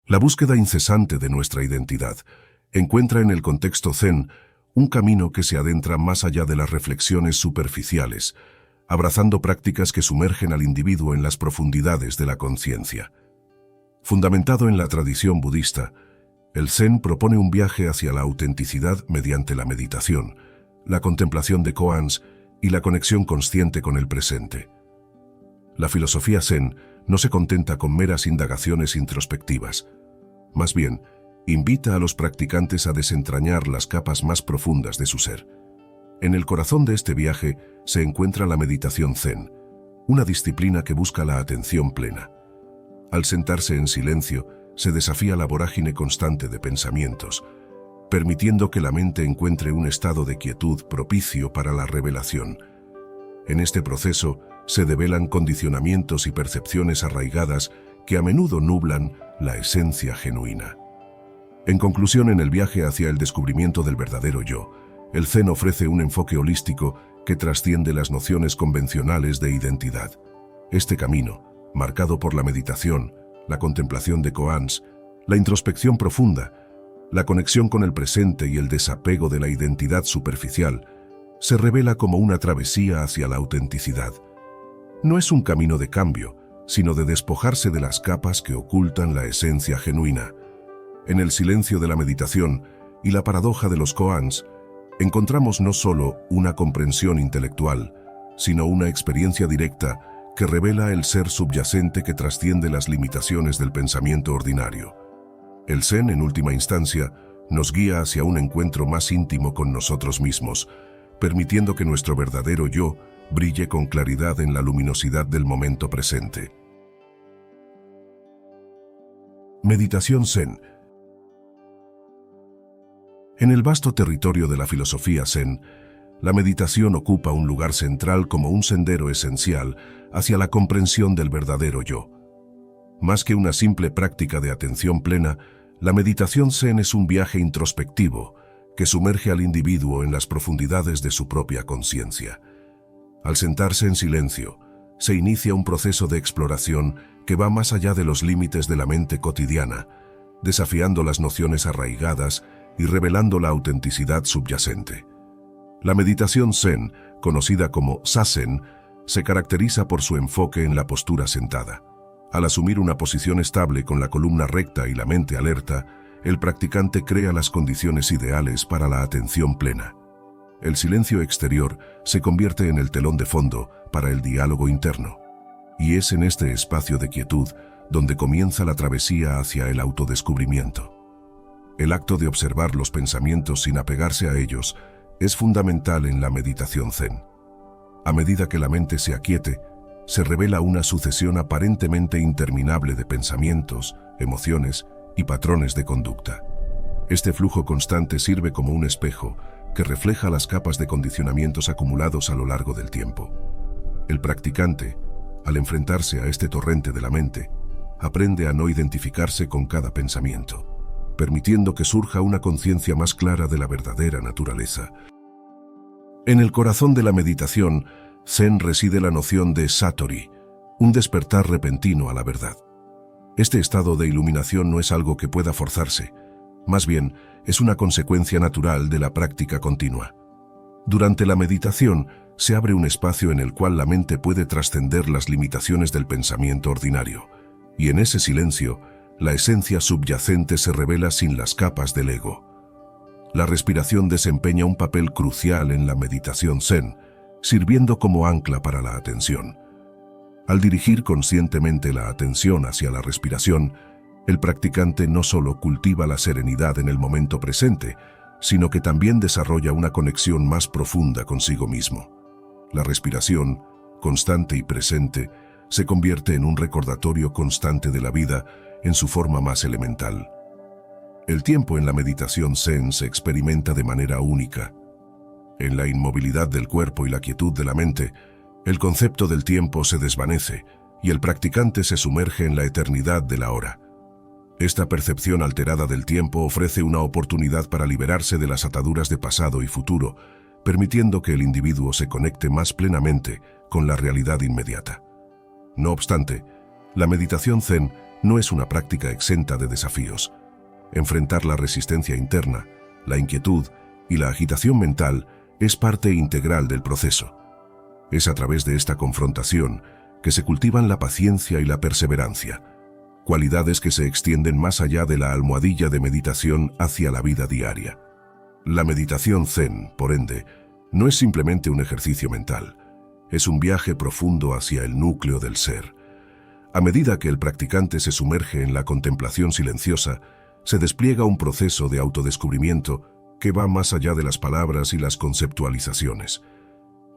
La búsqueda incesante de nuestra identidad encuentra en el contexto Zen un camino que se adentra más allá de las reflexiones superficiales, abrazando prácticas que sumergen al individuo en las profundidades de la conciencia. Fundamentado en la tradición budista, el Zen propone un viaje hacia la autenticidad mediante la meditación, la contemplación de koans y la conexión consciente con el presente. La filosofía Zen no se contenta con meras indagaciones introspectivas. Más bien, invita a los practicantes a desentrañar las capas más profundas de su ser. En el corazón de este viaje se encuentra la meditación Zen, una disciplina que busca la atención plena. Al sentarse en silencio, se desafía la vorágine constante de pensamientos, permitiendo que la mente encuentre un estado de quietud propicio para la revelación. En este proceso se develan condicionamientos y percepciones arraigadas que a menudo nublan la esencia genuina. En conclusión, en el viaje hacia el descubrimiento del verdadero yo, el Zen ofrece un enfoque holístico que trasciende las nociones convencionales de identidad. Este camino, marcado por la meditación, la contemplación de koans, la introspección profunda, la conexión con el presente y el desapego de la identidad superficial, se revela como una travesía hacia la autenticidad. No es un camino de cambio, sino de despojarse de las capas que ocultan la esencia genuina. En el silencio de la meditación y la paradoja de los koans, encontramos no solo una comprensión intelectual, sino una experiencia directa que revela el ser subyacente que trasciende las limitaciones del pensamiento ordinario. El Zen, en última instancia, nos guía hacia un encuentro más íntimo con nosotros mismos, permitiendo que nuestro verdadero yo brille con claridad en la luminosidad del momento presente. Meditación Zen. En el vasto territorio de la filosofía Zen, la meditación ocupa un lugar central como un sendero esencial hacia la comprensión del verdadero yo. Más que una simple práctica de atención plena, la meditación Zen es un viaje introspectivo que sumerge al individuo en las profundidades de su propia conciencia. Al sentarse en silencio, se inicia un proceso de exploración que va más allá de los límites de la mente cotidiana, desafiando las nociones arraigadas y revelando la autenticidad subyacente. La meditación Zen, conocida como Zazen, se caracteriza por su enfoque en la postura sentada. Al asumir una posición estable con la columna recta y la mente alerta, el practicante crea las condiciones ideales para la atención plena. El silencio exterior se convierte en el telón de fondo para el diálogo interno. Y es en este espacio de quietud donde comienza la travesía hacia el autodescubrimiento. El acto de observar los pensamientos sin apegarse a ellos es fundamental en la meditación Zen. A medida que la mente se aquiete, se revela una sucesión aparentemente interminable de pensamientos, emociones y patrones de conducta. Este flujo constante sirve como un espejo que refleja las capas de condicionamientos acumulados a lo largo del tiempo. El practicante, al enfrentarse a este torrente de la mente, aprende a no identificarse con cada pensamiento, permitiendo que surja una conciencia más clara de la verdadera naturaleza. En el corazón de la meditación Zen reside la noción de Satori, un despertar repentino a la verdad. Este estado de iluminación no es algo que pueda forzarse, más bien es una consecuencia natural de la práctica continua. Durante la meditación se abre un espacio en el cual la mente puede trascender las limitaciones del pensamiento ordinario, y en ese silencio, la esencia subyacente se revela sin las capas del ego. La respiración desempeña un papel crucial en la meditación Zen, sirviendo como ancla para la atención. Al dirigir conscientemente la atención hacia la respiración, el practicante no solo cultiva la serenidad en el momento presente, sino que también desarrolla una conexión más profunda consigo mismo. La respiración, constante y presente, se convierte en un recordatorio constante de la vida en su forma más elemental. El tiempo en la meditación Zen se experimenta de manera única. En la inmovilidad del cuerpo y la quietud de la mente, el concepto del tiempo se desvanece y el practicante se sumerge en la eternidad de la hora. Esta percepción alterada del tiempo ofrece una oportunidad para liberarse de las ataduras de pasado y futuro, permitiendo que el individuo se conecte más plenamente con la realidad inmediata. No obstante, la meditación Zen no es una práctica exenta de desafíos. Enfrentar la resistencia interna, la inquietud y la agitación mental es parte integral del proceso. Es a través de esta confrontación que se cultivan la paciencia y la perseverancia, cualidades que se extienden más allá de la almohadilla de meditación hacia la vida diaria. La meditación zen, por ende, no es simplemente un ejercicio mental, es un viaje profundo hacia el núcleo del ser. A medida que el practicante se sumerge en la contemplación silenciosa, se despliega un proceso de autodescubrimiento que va más allá de las palabras y las conceptualizaciones.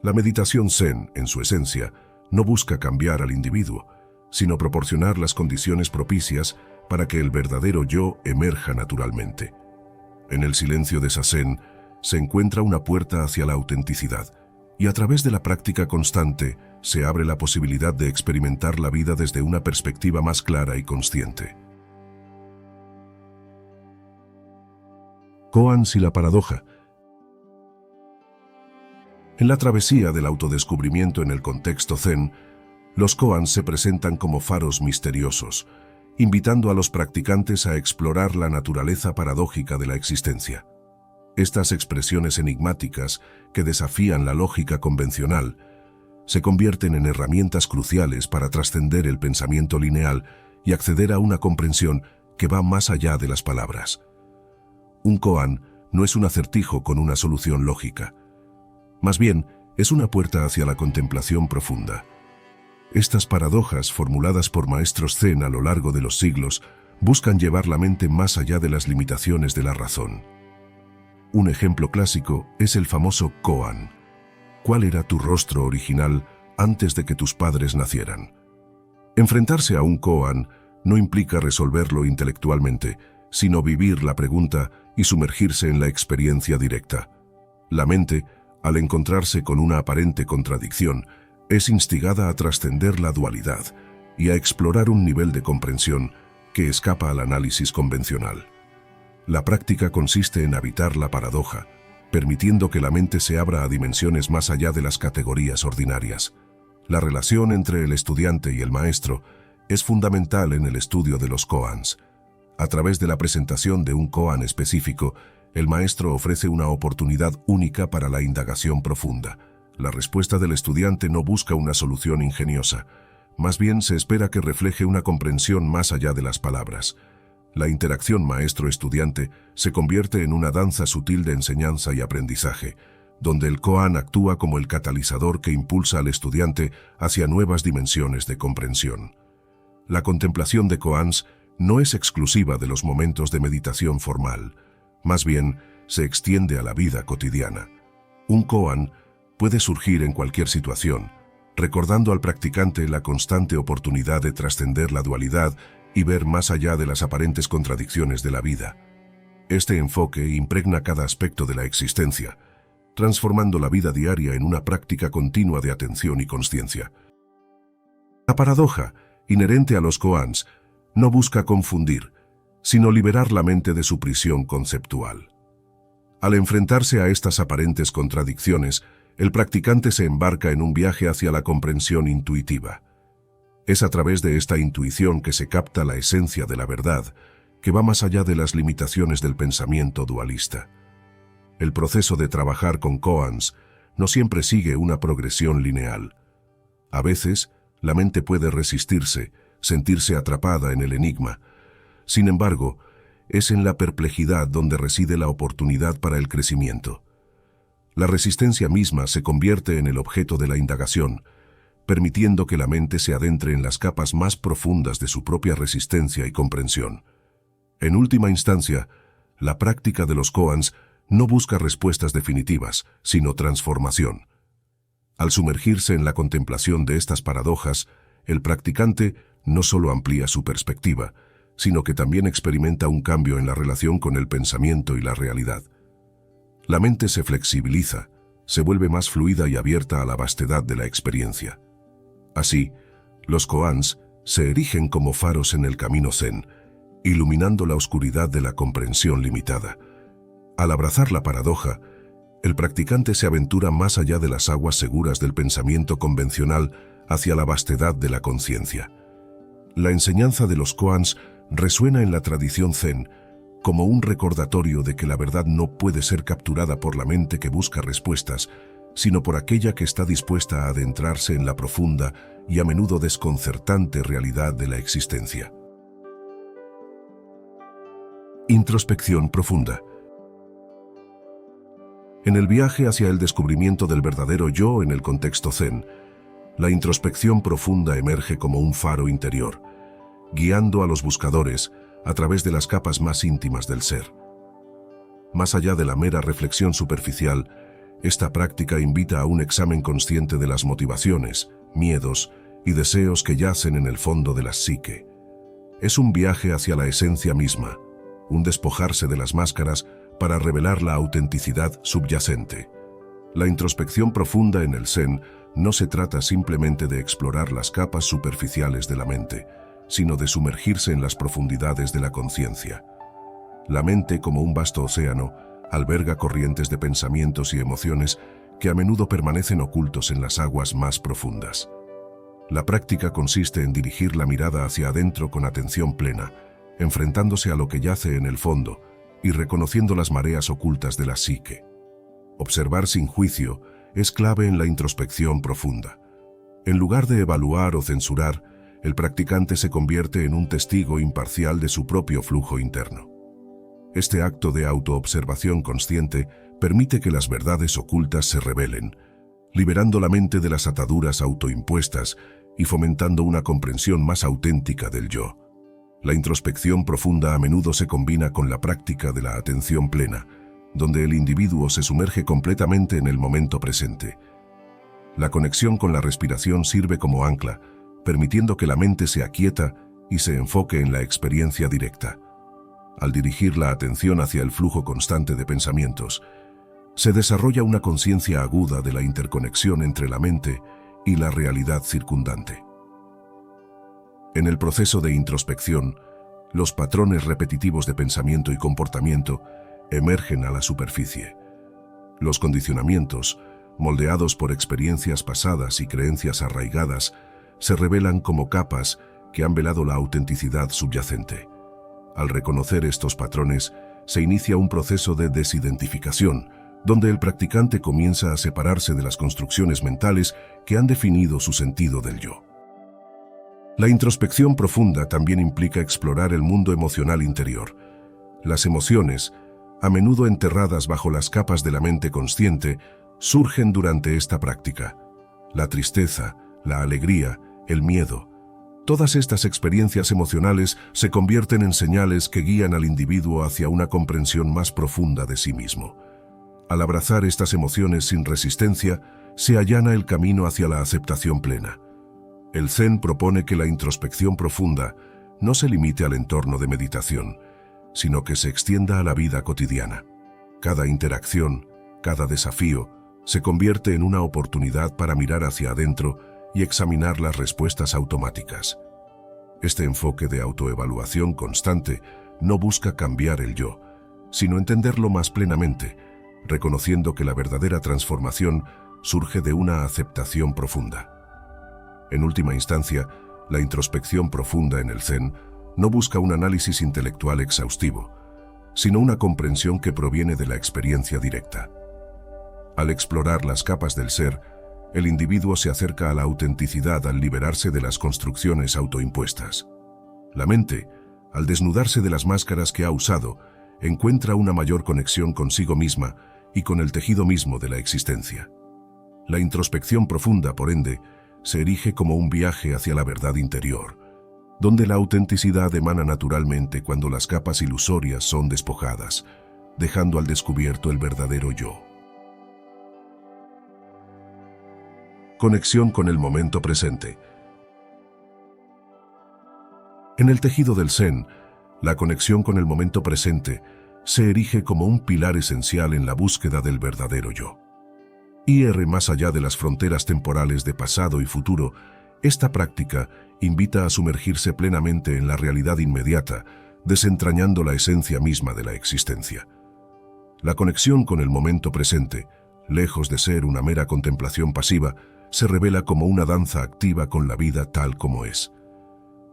La meditación zen, en su esencia, no busca cambiar al individuo, sino proporcionar las condiciones propicias para que el verdadero yo emerja naturalmente. En el silencio de Zazen se encuentra una puerta hacia la autenticidad, y a través de la práctica constante se abre la posibilidad de experimentar la vida desde una perspectiva más clara y consciente. Koans y la paradoja. En la travesía del autodescubrimiento en el contexto zen, los koans se presentan como faros misteriosos, invitando a los practicantes a explorar la naturaleza paradójica de la existencia. Estas expresiones enigmáticas, que desafían la lógica convencional, se convierten en herramientas cruciales para trascender el pensamiento lineal y acceder a una comprensión que va más allá de las palabras. Un koan no es un acertijo con una solución lógica. Más bien, es una puerta hacia la contemplación profunda. Estas paradojas, formuladas por maestros zen a lo largo de los siglos, buscan llevar la mente más allá de las limitaciones de la razón. Un ejemplo clásico es el famoso koan. ¿Cuál era tu rostro original antes de que tus padres nacieran? Enfrentarse a un koan no implica resolverlo intelectualmente, sino vivir la pregunta y sumergirse en la experiencia directa. La mente, al encontrarse con una aparente contradicción, es instigada a trascender la dualidad y a explorar un nivel de comprensión que escapa al análisis convencional. La práctica consiste en habitar la paradoja, permitiendo que la mente se abra a dimensiones más allá de las categorías ordinarias. La relación entre el estudiante y el maestro es fundamental en el estudio de los koans. A través de la presentación de un koan específico, el maestro ofrece una oportunidad única para la indagación profunda. La respuesta del estudiante no busca una solución ingeniosa, más bien se espera que refleje una comprensión más allá de las palabras. La interacción maestro-estudiante se convierte en una danza sutil de enseñanza y aprendizaje, donde el koan actúa como el catalizador que impulsa al estudiante hacia nuevas dimensiones de comprensión. La contemplación de koans no es exclusiva de los momentos de meditación formal, más bien se extiende a la vida cotidiana. Un koan puede surgir en cualquier situación, recordando al practicante la constante oportunidad de trascender la dualidad y ver más allá de las aparentes contradicciones de la vida. Este enfoque impregna cada aspecto de la existencia, transformando la vida diaria en una práctica continua de atención y consciencia. La paradoja, inherente a los koans, no busca confundir, sino liberar la mente de su prisión conceptual. Al enfrentarse a estas aparentes contradicciones, el practicante se embarca en un viaje hacia la comprensión intuitiva. Es a través de esta intuición que se capta la esencia de la verdad, que va más allá de las limitaciones del pensamiento dualista. El proceso de trabajar con koans no siempre sigue una progresión lineal. A veces, la mente puede resistirse, sentirse atrapada en el enigma. Sin embargo, es en la perplejidad donde reside la oportunidad para el crecimiento. La resistencia misma se convierte en el objeto de la indagación, permitiendo que la mente se adentre en las capas más profundas de su propia resistencia y comprensión. En última instancia, la práctica de los koans no busca respuestas definitivas, sino transformación. Al sumergirse en la contemplación de estas paradojas, el practicante no solo amplía su perspectiva, sino que también experimenta un cambio en la relación con el pensamiento y la realidad. La mente se flexibiliza, se vuelve más fluida y abierta a la vastedad de la experiencia. Así, los koans se erigen como faros en el camino zen, iluminando la oscuridad de la comprensión limitada. Al abrazar la paradoja, el practicante se aventura más allá de las aguas seguras del pensamiento convencional hacia la vastedad de la conciencia. La enseñanza de los koans resuena en la tradición zen como un recordatorio de que la verdad no puede ser capturada por la mente que busca respuestas, sino por aquella que está dispuesta a adentrarse en la profunda y a menudo desconcertante realidad de la existencia. Introspección profunda. En el viaje hacia el descubrimiento del verdadero yo en el contexto zen, la introspección profunda emerge como un faro interior, guiando a los buscadores a través de las capas más íntimas del ser. Más allá de la mera reflexión superficial, esta práctica invita a un examen consciente de las motivaciones, miedos y deseos que yacen en el fondo de la psique. Es un viaje hacia la esencia misma, un despojarse de las máscaras para revelar la autenticidad subyacente. La introspección profunda en el Zen no se trata simplemente de explorar las capas superficiales de la mente, sino de sumergirse en las profundidades de la conciencia. La mente, como un vasto océano, alberga corrientes de pensamientos y emociones que a menudo permanecen ocultos en las aguas más profundas. La práctica consiste en dirigir la mirada hacia adentro con atención plena, enfrentándose a lo que yace en el fondo y reconociendo las mareas ocultas de la psique. Observar sin juicio es clave en la introspección profunda. En lugar de evaluar o censurar, el practicante se convierte en un testigo imparcial de su propio flujo interno. Este acto de autoobservación consciente permite que las verdades ocultas se revelen, liberando la mente de las ataduras autoimpuestas y fomentando una comprensión más auténtica del yo. La introspección profunda a menudo se combina con la práctica de la atención plena, donde el individuo se sumerge completamente en el momento presente. La conexión con la respiración sirve como ancla, permitiendo que la mente se aquieta y se enfoque en la experiencia directa. Al dirigir la atención hacia el flujo constante de pensamientos, se desarrolla una conciencia aguda de la interconexión entre la mente y la realidad circundante. En el proceso de introspección, los patrones repetitivos de pensamiento y comportamiento emergen a la superficie. Los condicionamientos, moldeados por experiencias pasadas y creencias arraigadas, se revelan como capas que han velado la autenticidad subyacente. Al reconocer estos patrones, se inicia un proceso de desidentificación, donde el practicante comienza a separarse de las construcciones mentales que han definido su sentido del yo. La introspección profunda también implica explorar el mundo emocional interior. Las emociones, a menudo enterradas bajo las capas de la mente consciente, surgen durante esta práctica. La tristeza, la alegría, el miedo. Todas estas experiencias emocionales se convierten en señales que guían al individuo hacia una comprensión más profunda de sí mismo. Al abrazar estas emociones sin resistencia, se allana el camino hacia la aceptación plena. El Zen propone que la introspección profunda no se limite al entorno de meditación, sino que se extienda a la vida cotidiana. Cada interacción, cada desafío, se convierte en una oportunidad para mirar hacia adentro y examinar las respuestas automáticas. Este enfoque de autoevaluación constante no busca cambiar el yo, sino entenderlo más plenamente, reconociendo que la verdadera transformación surge de una aceptación profunda. En última instancia, la introspección profunda en el Zen no busca un análisis intelectual exhaustivo, sino una comprensión que proviene de la experiencia directa. Al explorar las capas del ser, el individuo se acerca a la autenticidad al liberarse de las construcciones autoimpuestas. La mente, al desnudarse de las máscaras que ha usado, encuentra una mayor conexión consigo misma y con el tejido mismo de la existencia. La introspección profunda, por ende, se erige como un viaje hacia la verdad interior, donde la autenticidad emana naturalmente cuando las capas ilusorias son despojadas, dejando al descubierto el verdadero yo. Conexión con el momento presente. En el tejido del Zen, la conexión con el momento presente se erige como un pilar esencial en la búsqueda del verdadero yo. Más allá de las fronteras temporales de pasado y futuro, esta práctica invita a sumergirse plenamente en la realidad inmediata, desentrañando la esencia misma de la existencia. La conexión con el momento presente, lejos de ser una mera contemplación pasiva, se revela como una danza activa con la vida tal como es.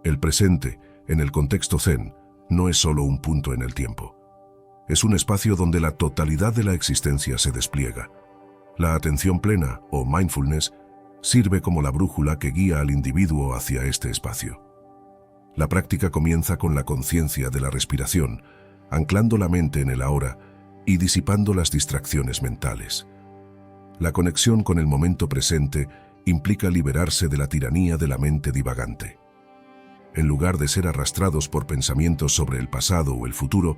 El presente, en el contexto Zen, no es solo un punto en el tiempo. Es un espacio donde la totalidad de la existencia se despliega. La atención plena, o mindfulness, sirve como la brújula que guía al individuo hacia este espacio. La práctica comienza con la conciencia de la respiración, anclando la mente en el ahora y disipando las distracciones mentales. La conexión con el momento presente implica liberarse de la tiranía de la mente divagante. En lugar de ser arrastrados por pensamientos sobre el pasado o el futuro,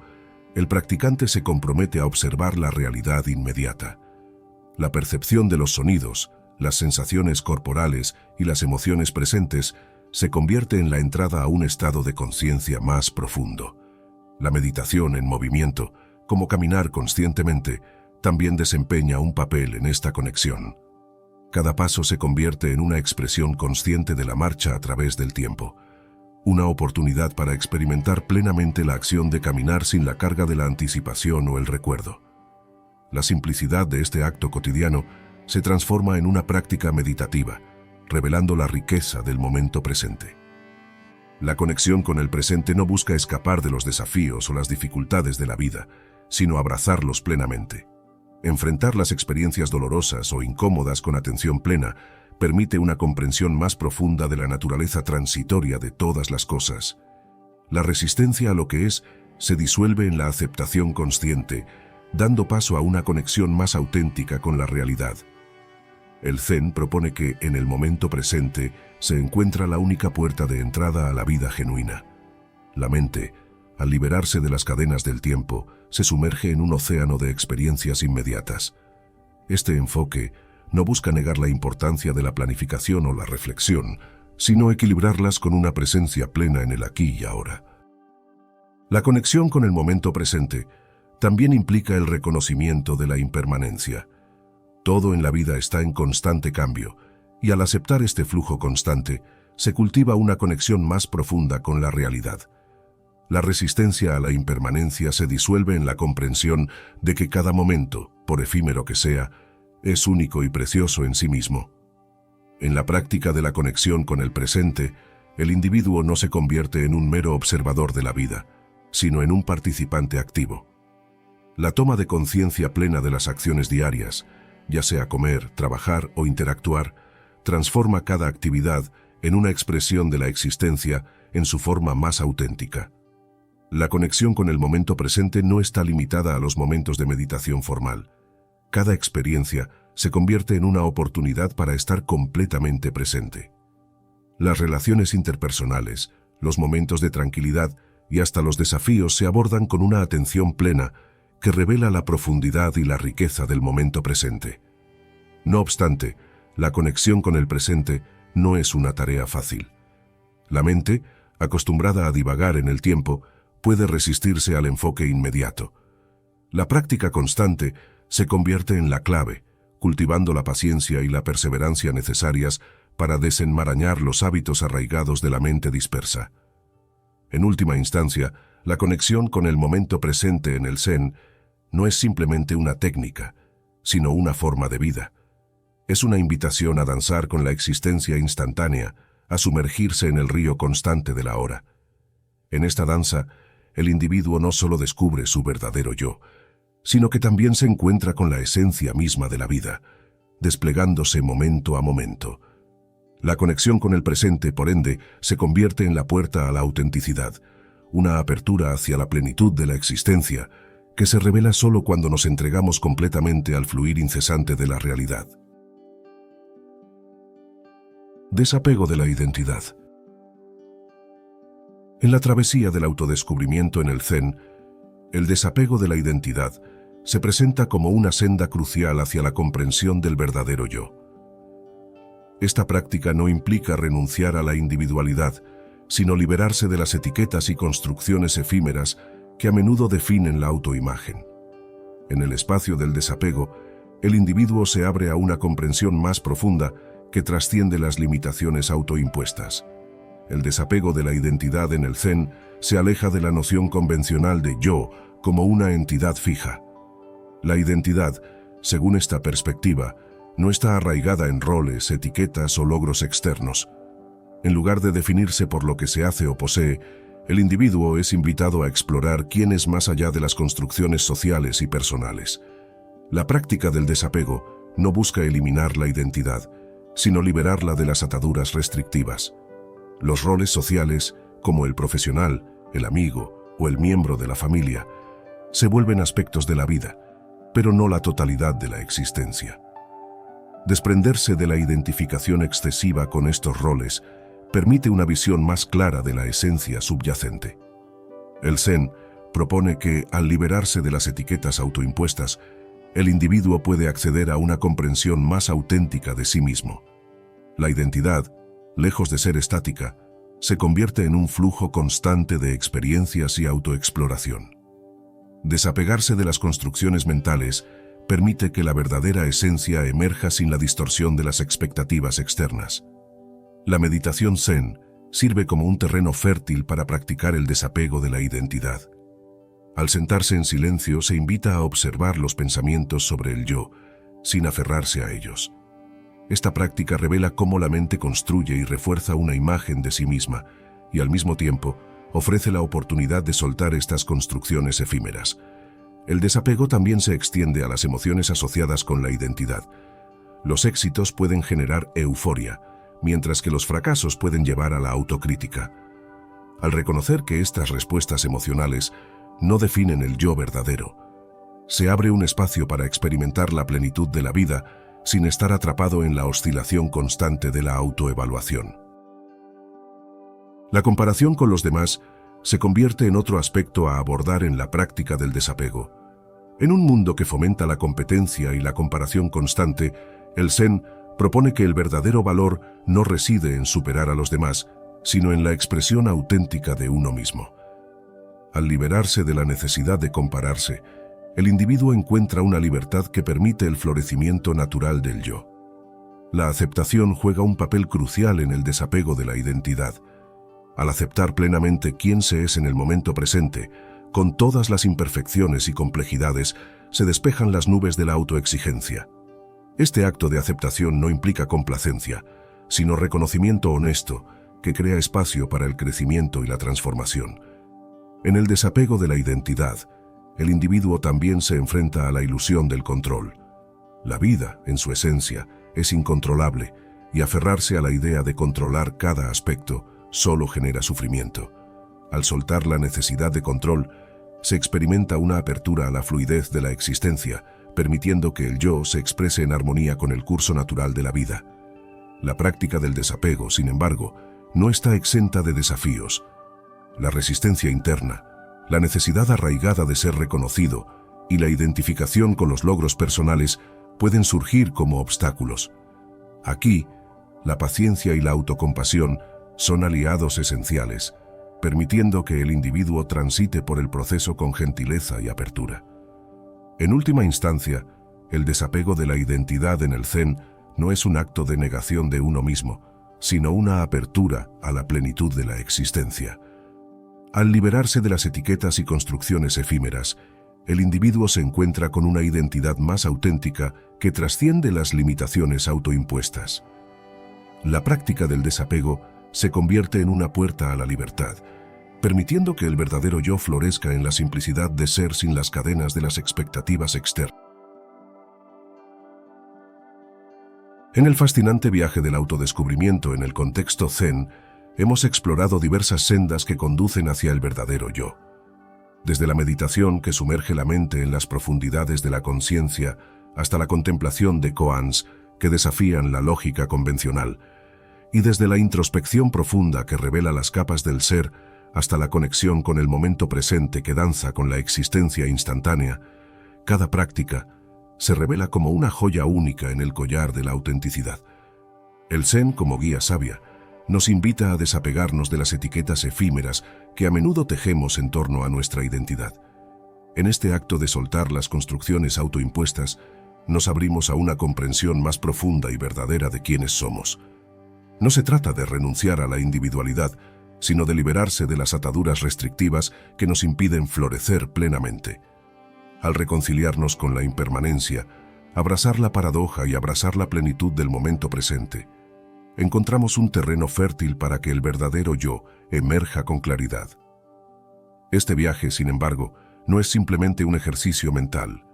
el practicante se compromete a observar la realidad inmediata. La percepción de los sonidos, las sensaciones corporales y las emociones presentes se convierte en la entrada a un estado de conciencia más profundo. La meditación en movimiento, como caminar conscientemente, también desempeña un papel en esta conexión. Cada paso se convierte en una expresión consciente de la marcha a través del tiempo, una oportunidad para experimentar plenamente la acción de caminar sin la carga de la anticipación o el recuerdo. La simplicidad de este acto cotidiano se transforma en una práctica meditativa, revelando la riqueza del momento presente. La conexión con el presente no busca escapar de los desafíos o las dificultades de la vida, sino abrazarlos plenamente. Enfrentar las experiencias dolorosas o incómodas con atención plena permite una comprensión más profunda de la naturaleza transitoria de todas las cosas. La resistencia a lo que es se disuelve en la aceptación consciente, dando paso a una conexión más auténtica con la realidad. El Zen propone que, en el momento presente, se encuentra la única puerta de entrada a la vida genuina. La mente, al liberarse de las cadenas del tiempo, se sumerge en un océano de experiencias inmediatas. Este enfoque no busca negar la importancia de la planificación o la reflexión, sino equilibrarlas con una presencia plena en el aquí y ahora. La conexión con el momento presente también implica el reconocimiento de la impermanencia. Todo en la vida está en constante cambio, y al aceptar este flujo constante, se cultiva una conexión más profunda con la realidad. La resistencia a la impermanencia se disuelve en la comprensión de que cada momento, por efímero que sea, es único y precioso en sí mismo. En la práctica de la conexión con el presente, el individuo no se convierte en un mero observador de la vida, sino en un participante activo. La toma de conciencia plena de las acciones diarias, ya sea comer, trabajar o interactuar, transforma cada actividad en una expresión de la existencia en su forma más auténtica. La conexión con el momento presente no está limitada a los momentos de meditación formal. Cada experiencia se convierte en una oportunidad para estar completamente presente. Las relaciones interpersonales, los momentos de tranquilidad y hasta los desafíos se abordan con una atención plena que revela la profundidad y la riqueza del momento presente. No obstante, la conexión con el presente no es una tarea fácil. La mente, acostumbrada a divagar en el tiempo, puede resistirse al enfoque inmediato. La práctica constante se convierte en la clave, cultivando la paciencia y la perseverancia necesarias para desenmarañar los hábitos arraigados de la mente dispersa. En última instancia, la conexión con el momento presente en el Zen no es simplemente una técnica, sino una forma de vida. Es una invitación a danzar con la existencia instantánea, a sumergirse en el río constante de la hora. En esta danza, el individuo no solo descubre su verdadero yo, sino que también se encuentra con la esencia misma de la vida, desplegándose momento a momento. La conexión con el presente, por ende, se convierte en la puerta a la autenticidad, una apertura hacia la plenitud de la existencia, que se revela solo cuando nos entregamos completamente al fluir incesante de la realidad. Desapego de la identidad. En la travesía del autodescubrimiento en el Zen, el desapego de la identidad se presenta como una senda crucial hacia la comprensión del verdadero yo. Esta práctica no implica renunciar a la individualidad, sino liberarse de las etiquetas y construcciones efímeras que a menudo definen la autoimagen. En el espacio del desapego, el individuo se abre a una comprensión más profunda que trasciende las limitaciones autoimpuestas. El desapego de la identidad en el Zen se aleja de la noción convencional de yo como una entidad fija. La identidad, según esta perspectiva, no está arraigada en roles, etiquetas o logros externos. En lugar de definirse por lo que se hace o posee, el individuo es invitado a explorar quién es más allá de las construcciones sociales y personales. La práctica del desapego no busca eliminar la identidad, sino liberarla de las ataduras restrictivas. Los roles sociales, como el profesional, el amigo o el miembro de la familia, se vuelven aspectos de la vida, pero no la totalidad de la existencia. Desprenderse de la identificación excesiva con estos roles permite una visión más clara de la esencia subyacente. El Zen propone que, al liberarse de las etiquetas autoimpuestas, el individuo puede acceder a una comprensión más auténtica de sí mismo. La identidad, lejos de ser estática, se convierte en un flujo constante de experiencias y autoexploración. Desapegarse de las construcciones mentales permite que la verdadera esencia emerja sin la distorsión de las expectativas externas. La meditación Zen sirve como un terreno fértil para practicar el desapego de la identidad. Al sentarse en silencio se invita a observar los pensamientos sobre el yo, sin aferrarse a ellos. Esta práctica revela cómo la mente construye y refuerza una imagen de sí misma, y al mismo tiempo ofrece la oportunidad de soltar estas construcciones efímeras. El desapego también se extiende a las emociones asociadas con la identidad. Los éxitos pueden generar euforia, mientras que los fracasos pueden llevar a la autocrítica. Al reconocer que estas respuestas emocionales no definen el yo verdadero, se abre un espacio para experimentar la plenitud de la vida sin estar atrapado en la oscilación constante de la autoevaluación. La comparación con los demás se convierte en otro aspecto a abordar en la práctica del desapego. En un mundo que fomenta la competencia y la comparación constante, el Zen propone que el verdadero valor no reside en superar a los demás, sino en la expresión auténtica de uno mismo. Al liberarse de la necesidad de compararse, el individuo encuentra una libertad que permite el florecimiento natural del yo. La aceptación juega un papel crucial en el desapego de la identidad. Al aceptar plenamente quién se es en el momento presente, con todas las imperfecciones y complejidades, se despejan las nubes de la autoexigencia. Este acto de aceptación no implica complacencia, sino reconocimiento honesto que crea espacio para el crecimiento y la transformación. En el desapego de la identidad, el individuo también se enfrenta a la ilusión del control. La vida, en su esencia, es incontrolable, y aferrarse a la idea de controlar cada aspecto solo genera sufrimiento. Al soltar la necesidad de control, se experimenta una apertura a la fluidez de la existencia, permitiendo que el yo se exprese en armonía con el curso natural de la vida. La práctica del desapego, sin embargo, no está exenta de desafíos. La resistencia interna, la necesidad arraigada de ser reconocido y la identificación con los logros personales pueden surgir como obstáculos. Aquí, la paciencia y la autocompasión son aliados esenciales, permitiendo que el individuo transite por el proceso con gentileza y apertura. En última instancia, el desapego de la identidad en el Zen no es un acto de negación de uno mismo, sino una apertura a la plenitud de la existencia. Al liberarse de las etiquetas y construcciones efímeras, el individuo se encuentra con una identidad más auténtica que trasciende las limitaciones autoimpuestas. La práctica del desapego se convierte en una puerta a la libertad, permitiendo que el verdadero yo florezca en la simplicidad de ser sin las cadenas de las expectativas externas. En el fascinante viaje del autodescubrimiento en el contexto Zen, hemos explorado diversas sendas que conducen hacia el verdadero yo. Desde la meditación que sumerge la mente en las profundidades de la conciencia hasta la contemplación de koans que desafían la lógica convencional, y desde la introspección profunda que revela las capas del ser hasta la conexión con el momento presente que danza con la existencia instantánea, cada práctica se revela como una joya única en el collar de la autenticidad. El Zen, como guía sabia, nos invita a desapegarnos de las etiquetas efímeras que a menudo tejemos en torno a nuestra identidad. En este acto de soltar las construcciones autoimpuestas, nos abrimos a una comprensión más profunda y verdadera de quiénes somos. No se trata de renunciar a la individualidad, sino de liberarse de las ataduras restrictivas que nos impiden florecer plenamente. Al reconciliarnos con la impermanencia, abrazar la paradoja y abrazar la plenitud del momento presente, encontramos un terreno fértil para que el verdadero yo emerja con claridad. Este viaje, sin embargo, no es simplemente un ejercicio mental.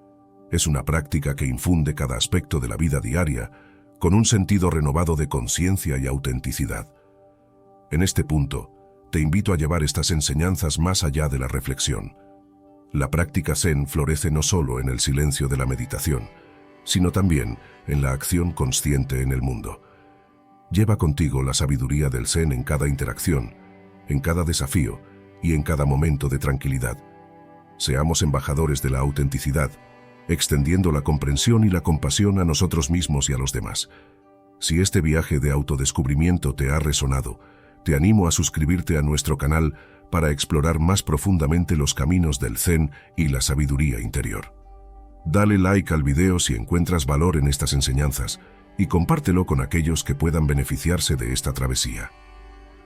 Es una práctica que infunde cada aspecto de la vida diaria con un sentido renovado de conciencia y autenticidad. En este punto, te invito a llevar estas enseñanzas más allá de la reflexión. La práctica Zen florece no solo en el silencio de la meditación, sino también en la acción consciente en el mundo. Lleva contigo la sabiduría del Zen en cada interacción, en cada desafío y en cada momento de tranquilidad. Seamos embajadores de la autenticidad, extendiendo la comprensión y la compasión a nosotros mismos y a los demás. Si este viaje de autodescubrimiento te ha resonado, te animo a suscribirte a nuestro canal para explorar más profundamente los caminos del Zen y la sabiduría interior. Dale like al video si encuentras valor en estas enseñanzas y compártelo con aquellos que puedan beneficiarse de esta travesía.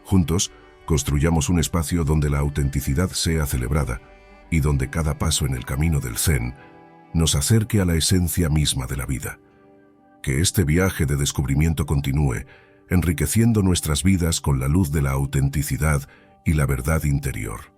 Juntos, construyamos un espacio donde la autenticidad sea celebrada y donde cada paso en el camino del Zen nos acerque a la esencia misma de la vida. Que este viaje de descubrimiento continúe, enriqueciendo nuestras vidas con la luz de la autenticidad y la verdad interior.